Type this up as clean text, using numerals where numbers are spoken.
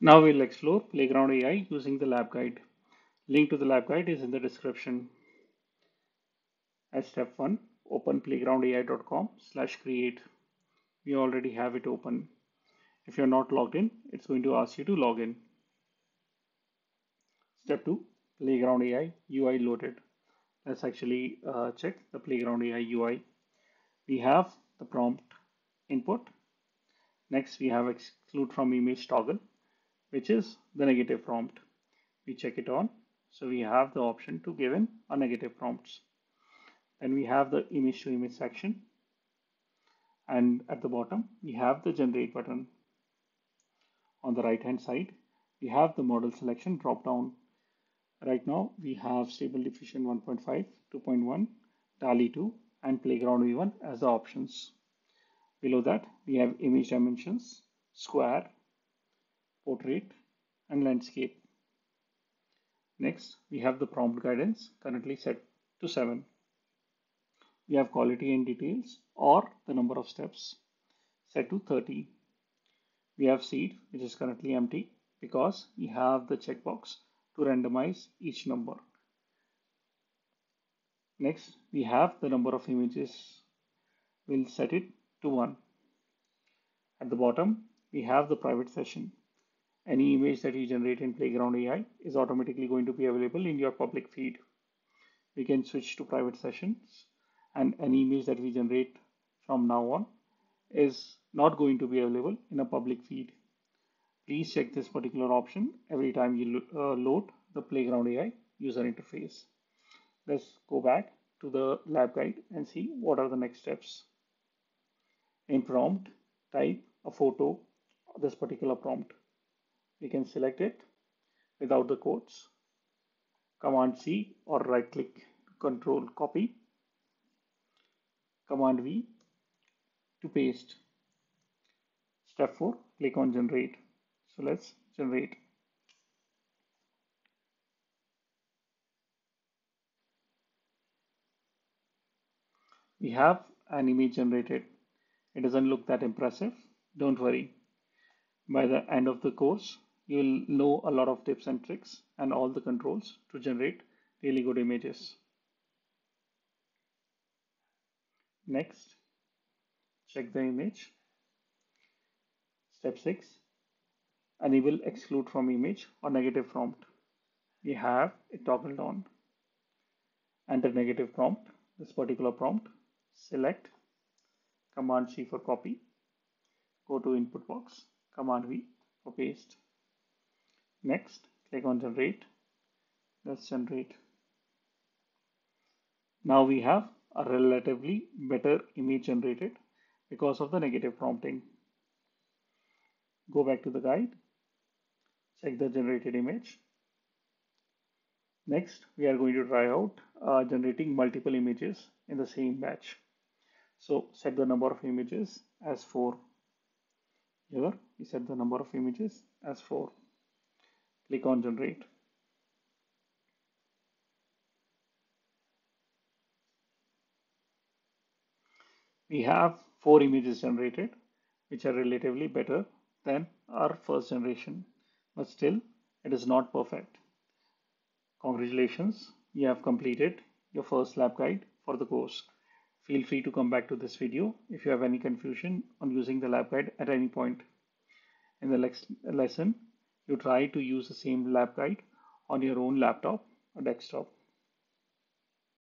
Now we'll explore Playground AI using the lab guide. Link to the lab guide is in the description. As step 1, open playgroundai.com/create. We already have it open. If you're not logged in, it's going to ask you to log in. Step 2, Playground AI UI loaded. Let's actually check the Playground AI UI. We have the prompt input. Next, we have exclude from image toggle, which is the negative prompt. We check it on. So we have the option to give in a negative prompts. Then we have the image to image section. And at the bottom, we have the generate button. On the right hand side, we have the model selection drop down. Right now, we have Stable Diffusion 1.5, 2.1, DALI 2, and Playground V1 as the options. Below that, we have image dimensions, square, portrait, and landscape. Next, we have the prompt guidance currently set to 7. We have quality and details or the number of steps set to 30. We have seed, which is currently empty because we have the checkbox to randomize each number. Next, we have the number of images. We'll set it to 1. At the bottom, we have the private session. Any image that you generate in Playground AI is automatically going to be available in your public feed. We can switch to private sessions, and any image that we generate from now on is not going to be available in a public feed. Please check this particular option every time you load the Playground AI user interface. Let's go back to the lab guide and see what are the next steps. In prompt, type a photo of this particular prompt. We can select it without the quotes. Command C or right click to control copy. Command V to paste. Step 4, click on generate. So let's generate. We have an image generated. It doesn't look that impressive. Don't worry. By the end of the course, you'll know a lot of tips and tricks and all the controls to generate really good images. Next, check the image. Step 6, enable exclude from image or negative prompt. We have it toggled on. Enter negative prompt, this particular prompt. Select, Command C for copy. Go to input box, Command V for paste. Next, click on generate. Let's generate. Now we have a relatively better image generated because of the negative prompting. Go back to the guide, check the generated image. Next, we are going to try out generating multiple images in the same batch. So set the number of images as 4. Here we set the number of images as 4. Click on generate. We have 4 images generated, which are relatively better than our first generation, but still it is not perfect. Congratulations, you have completed your first lab guide for the course. Feel free to come back to this video if you have any confusion on using the lab guide at any point. In the next lesson, you try to use the same lab guide on your own laptop or desktop.